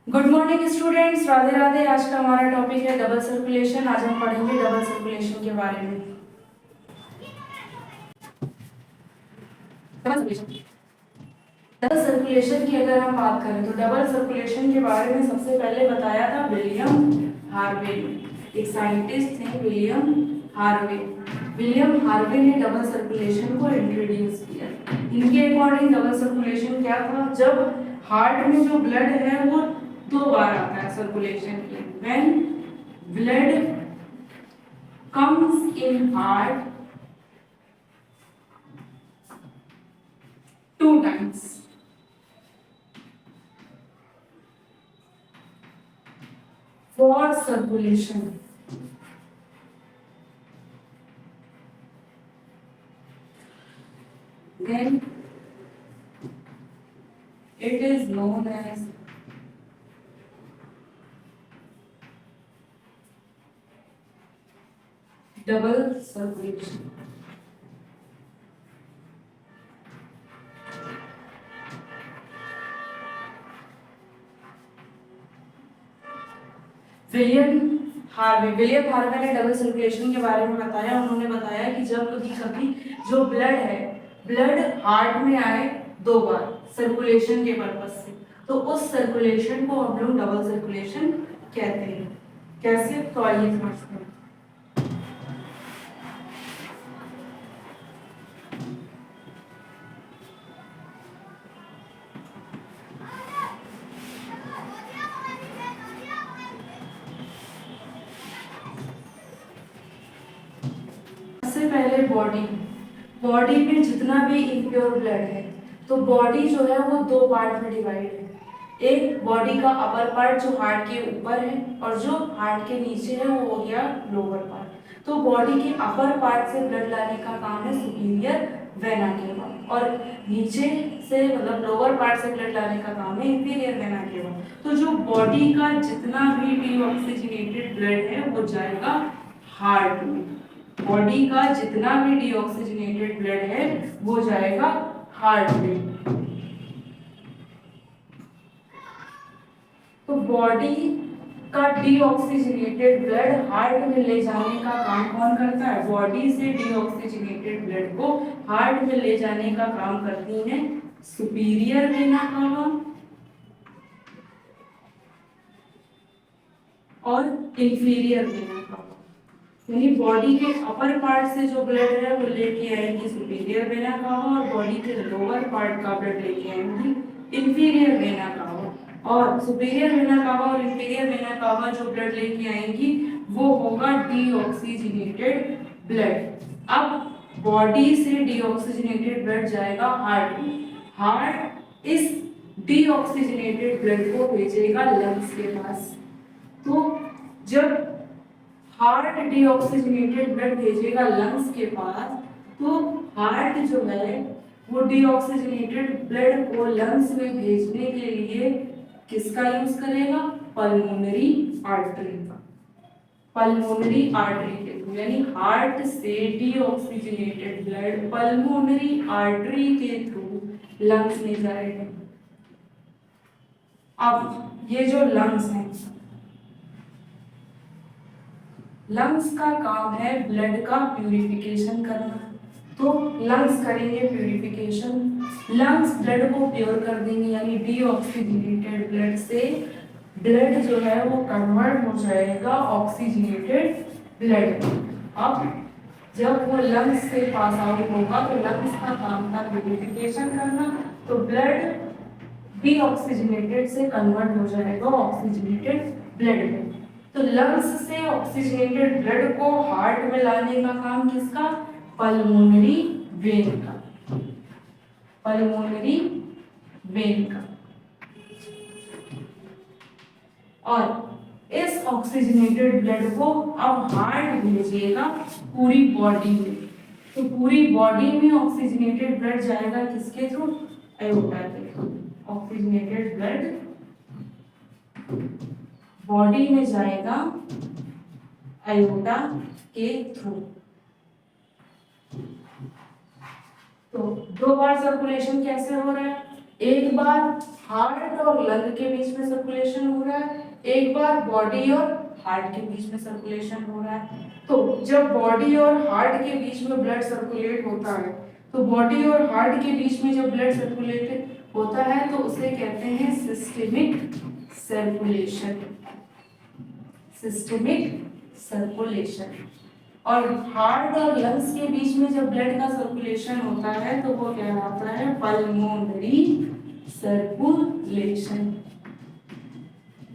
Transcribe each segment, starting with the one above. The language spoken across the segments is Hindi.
Good morning students, Radhe Radhe. आज का हमारा टॉपिक है डबल सर्कुलेशन। आज हम पढ़ेंगे डबल सर्कुलेशन के बारे में। डबल सर्कुलेशन डबल सर्कुलेशन की अगर हम बात करें तो डबल सर्कुलेशन के बारे में सबसे पहले बताया था विलियम हार्वे। एक साइंटिस्ट थे विलियम हार्वे। विलियम हार्वे ने डबल सर्कुलेशन को इंट्रोड्यूस किया। इनके अकॉर्डिंग डबल सर्कुलेशन क्या था? जब हार्ट में जो ब्लड है वो दो बार आता है सर्कुलेशन के। When blood comes in heart two times, for circulation, then it is known as double circulation. William Harvey ने डबल सर्कुलेशन के बारे में बताया। उन्होंने बताया कि जब कभी जो ब्लड है, ब्लड हार्ट में आए दो बार सर्कुलेशन के पर्पज से, तो उस सर्कुलेशन को हम लोग डबल सर्कुलेशन कहते हैं। कैसे? तो आइए समझते हैं। सबसे पहले बॉडी में जितना भी इम्प्योर ब्लड है, तो बॉडी जो है वो दो पार्ट में डिवाइड है। एक बॉडी का अपर पार्ट जो हार्ट के ऊपर है, और जो हार्ट के नीचे है वो हो गया लोअर पार्ट। तो बॉडी के अपर पार्ट से ब्लड लाने का काम है सुपीरियर वेना केवा, और नीचे से मतलब लोअर पार्ट से ब्लड लाने का काम है इंफीरियर वेना केवा। तो जो बॉडी का जितना भी डीऑक्सीजनेटेड ब्लड है वो जाएगा हार्ट में। बॉडी का जितना भी डीऑक्सीजनेटेड ब्लड है वो जाएगा हार्ट में। तो बॉडी का डीऑक्सीजनेटेड ब्लड हार्ट में ले जाने का काम कौन करता है? बॉडी से डीऑक्सीजनेटेड ब्लड को हार्ट में ले जाने का काम करती है सुपीरियर वेना कावा और इंफीरियर वेना कावा। यानी बॉडी के अपर पार्ट से जो ब्लड है वो लेके आएंगी सुपीरियर वेना कावा, और बॉडी के लोअर पार्ट का ब्लड लेके आएंगी इंफीरियर वेना कावा। और सुपीरियर वेना कावा और इंफीरियर वेना कावा जो ब्लड लेके आएंगी वो होगा डीऑक्सीजनेटेड ब्लड। अब बॉडी से डीऑक्सीजनेटेड ब्लड जाएगा हार्ट में। हार्ट इस डीऑक्सीजनेटेड ब्लड को भेजेगा लंग्स के पास। तो जब हार्ट डीऑक्सीजनेटेड ब्लड भेजेगा लंग्स के पास, तो हार्ट जो है वो डीऑक्सीजनेटेड ब्लड को लंग्स में भेजने के लिए किसका यूज करेगा? पल्मोनरी आर्टरी का। पल्मोनरी आर्टरी के थ्रू, यानी हार्ट से डीऑक्सीजनेटेड ब्लड पल्मोनरी आर्टरी के थ्रू लंग्स में जाएगा। अब ये जो लंग्स हैं, लंग्स का काम है ब्लड का प्यूरिफिकेशन करना। तो लंग्स करेंगे प्यूरिफिकेशन, लंग्स ब्लड को प्योर कर देंगे, यानी डीऑक्सीजनेटेड ब्लड से ब्लड जो है वो कन्वर्ट हो जाएगा ऑक्सीजनेटेड ब्लड। अब जब वो लंग्स से पास आउट होगा तो लंग्स का काम था प्यूरिफिकेशन करना, तो ब्लड डीऑक्सीजनेटेड से कन्वर्ट हो जाएगा ऑक्सीजनेटेड ब्लड में। तो लंग्स से ऑक्सीजनेटेड ब्लड को हार्ट में लाने का काम किसका? पल्मोनरी वेन का। पल्मोनरी वेन का। और इस ऑक्सीजनेटेड ब्लड को अब हार्ट भेजेगा पूरी बॉडी में। तो पूरी बॉडी में ऑक्सीजनेटेड ब्लड जाएगा किसके थ्रू? एओर्टा के थ्रू। ऑक्सीजनेटेड ब्लड बॉडी में जाएगा एओर्टा के थ्रू। तो दो बार सर्कुलेशन कैसे हो रहा है? एक बार हार्ट और लंग के बीच में सर्कुलेशन हो रहा है, एक बार बॉडी और हार्ट के बीच में सर्कुलेशन हो रहा है। तो जब बॉडी और हार्ट के बीच में ब्लड सर्कुलेट होता है, तो बॉडी और हार्ट के बीच में जब ब्लड सर्कुलेट होता है तो उसे कहते हैं सिस्टेमिक सर्कुलेशन, सिस्टेमिक सर्कुलेशन। और हार्ट और लंग्स के बीच में जब ब्लड का सर्कुलेशन होता है तो वो कहलाता है पल्मोनरी सर्कुलेशन।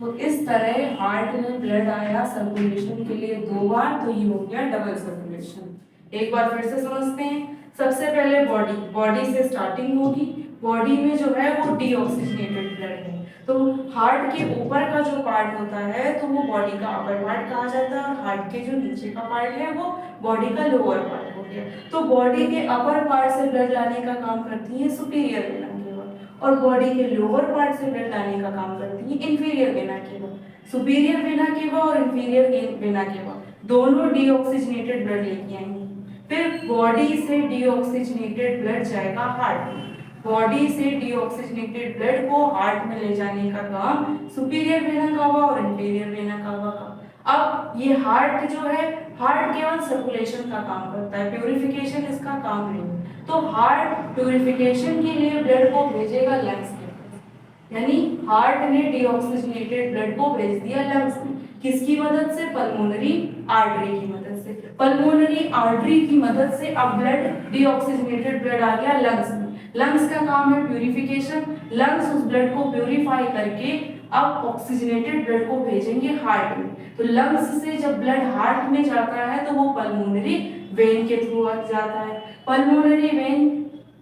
तो इस तरह हार्ट में ब्लड आया सर्कुलेशन के लिए 2 बार, तो ये हो गया डबल सर्कुलेशन। एक बार फिर से समझते हैं। सबसे पहले बॉडी, बॉडी से स्टार्टिंग होगी। बॉडी में जो है वो डीऑक्सीजनेटेड ब्लड है, तो हार्ट के ऊपर का जो पार्ट होता है तो वो बॉडी का अपर पार्ट कहा जाता है, और हार्ट के जो नीचे का पार्ट है वो बॉडी का लोअर पार्ट हो गया। तो बॉडी के अपर पार्ट से ब्लड लाने का काम करती है सुपीरियर वेना केवा, और बॉडी के लोअर पार्ट से ब्लड लाने का काम करती है inferior vena cava. Superior vena cava और इंफीरियर वेना केवा दोनों डीऑक्सीजनेटेड ब्लड लेके आएंगे। फिर बॉडी से डीऑक्सीजनेटेड ब्लड जाएगा हार्ट में, बॉडी से डीऑक्सीजनेटेड ब्लड को हार्ट में ले जाने का काम सुपीरियर वेना कावा और इंफीरियर वेना कावा का। अब ये हार्ट जो है, हार्ट केवल सर्कुलेशन का काम करता है, प्यूरिफिकेशन इसका काम नहीं। तो हार्ट प्यूरिफिकेशन के लिए ब्लड को भेजेगा लंग्स में, यानी हार्ट ने डीऑक्सीजनेटेड ब्लड को भेज दिया लंग्स में। किसकी मदद से? पल्मोनरी आर्टरी की मदद से। पल्मोनरी आर्टरी की मदद से अब ब्लड, डीऑक्सीजनेटेड ब्लड आ गया लंग्स में। लंग्स का काम है प्यूरिफिकेशन, लंग्स उस ब्लड को प्यूरिफाई करके अब ऑक्सीजनेटेड ब्लड को भेजेंगे हार्ट में। तो लंग्स से जब ब्लड हार्ट में जाता है तो वो पल्मोनरी वेन के थ्रू जाता है। पल्मोनरी वेन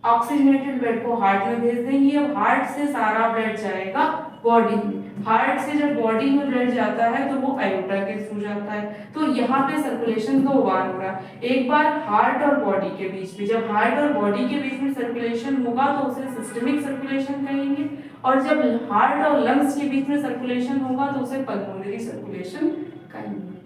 ऑक्सीजनेटेड ब्लड को हार्ट में भेज देंगी। अब हार्ट से सारा ब्लड जाएगा बॉडी में। हार्ट से जब बॉडी में ब्लड जाता है तो वो आयोटा के थ्रू जाता है। तो यहाँ पे सर्कुलेशन 2 बार हो रहा है, एक बार हार्ट और बॉडी के बीच में। जब हार्ट और बॉडी के बीच में सर्कुलेशन होगा तो उसे सिस्टमिक सर्कुलेशन कहेंगे, और जब हार्ट और लंग्स के बीच में सर्कुलेशन होगा तो उसे पल्मोनरी सर्कुलेशन कहेंगे।